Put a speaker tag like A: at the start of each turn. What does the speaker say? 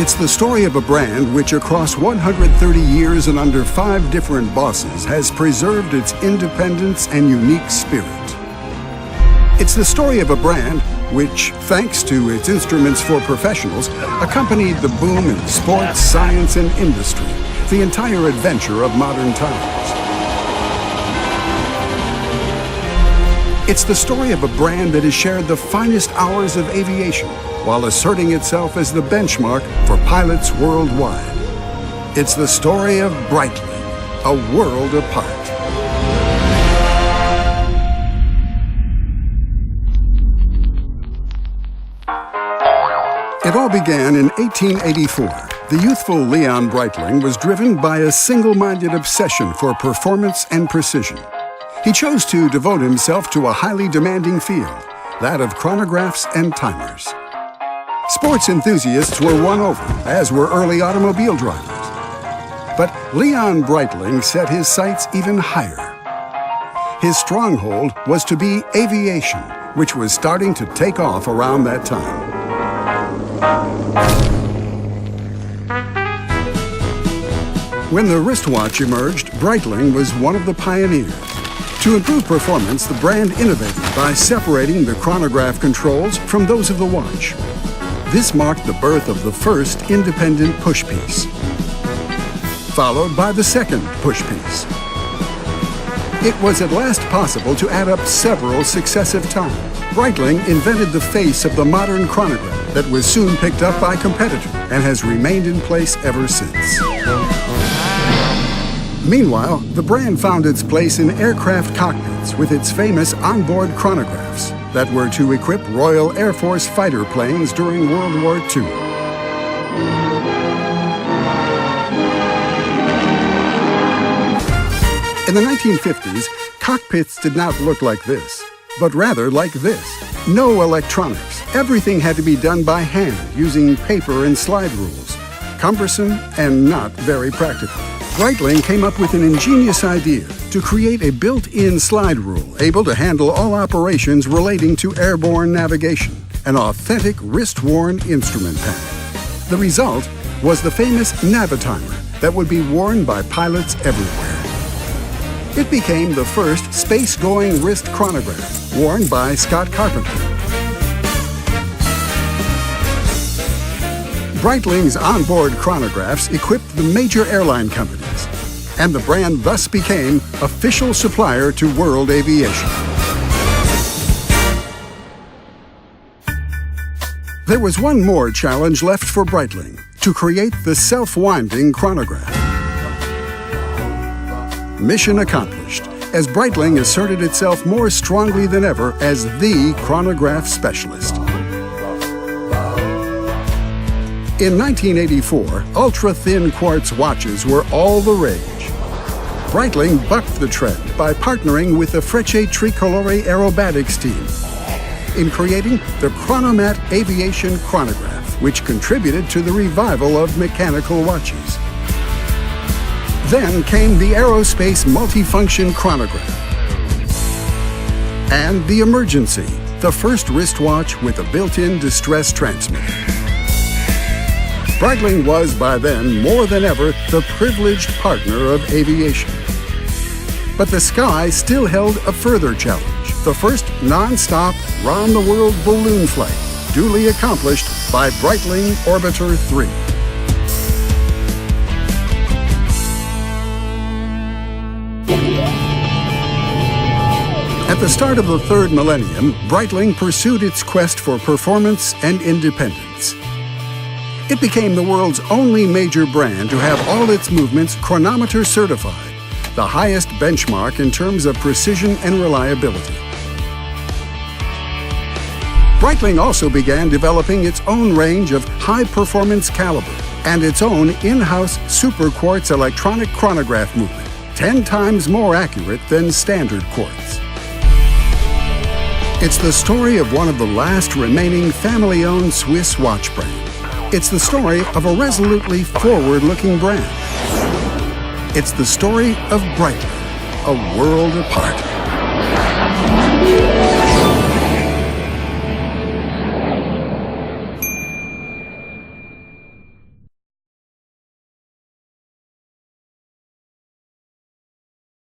A: It's the story of a brand which across 130 years and under 5 different bosses has preserved its independence and unique spirit. It's the story of a brand which, thanks to its instruments for professionals, accompanied the boom in sports, science, and industry, the entire adventure of modern times. It's the story of a brand that has shared the finest hours of aviation while asserting itself as the benchmark for pilots worldwide. It's the story of Breitling, a world apart. It all began in 1884. The youthful Leon Breitling was driven by a single-minded obsession for performance and precision. He chose to devote himself to a highly demanding field, that of chronographs and timers. Sports enthusiasts were won over, as were early automobile drivers. But Leon Breitling set his sights even higher. His stronghold was to be aviation, which was starting to take off around that time. When the wristwatch emerged, Breitling was one of the pioneers. To improve performance, the brand innovated by separating the chronograph controls from those of the watch. This marked the birth of the first independent push piece, followed by the second push piece. It was at last possible to add up several successive times. Breitling invented the face of the modern chronograph that was soon picked up by competitors and has remained in place ever since. Meanwhile, the brand found its place in aircraft cockpits with its famous onboard chronographs that were to equip Royal Air Force fighter planes during World War II. In the 1950s, cockpits did not look like this, but rather like this. No electronics. Everything had to be done by hand using paper and slide rules. Cumbersome and not very practical. Breitling came up with an ingenious idea to create a built-in slide rule able to handle all operations relating to airborne navigation, an authentic wrist-worn instrument panel. The result was the famous Navitimer that would be worn by pilots everywhere. It became the first space-going wrist chronograph, worn by Scott Carpenter. Breitling's onboard chronographs equipped the major airline companies, and the brand thus became official supplier to world aviation. There was one more challenge left for Breitling, to create the self-winding chronograph. Mission accomplished, as Breitling asserted itself more strongly than ever as the chronograph specialist. In 1984, ultra-thin quartz watches were all the rage. Breitling bucked the trend by partnering with the Frecce Tricolore aerobatics team in creating the Chronomat Aviation chronograph, which contributed to the revival of mechanical watches. Then came the aerospace multifunction chronograph and the Emergency, the first wristwatch with a built-in distress transmitter. Breitling was, by then, more than ever, the privileged partner of aviation. But the sky still held a further challenge, the first non-stop, round-the-world balloon flight, duly accomplished by Breitling Orbiter 3. At the start of the third millennium, Breitling pursued its quest for performance and independence. It became the world's only major brand to have all its movements chronometer certified, the highest benchmark in terms of precision and reliability. Breitling also began developing its own range of high-performance caliber and its own in-house super quartz electronic chronograph movement, 10 times more accurate than standard quartz. It's the story of one of the last remaining family-owned Swiss watch brands. It's the story of a resolutely forward-looking brand. It's the story of Breitling, a world apart.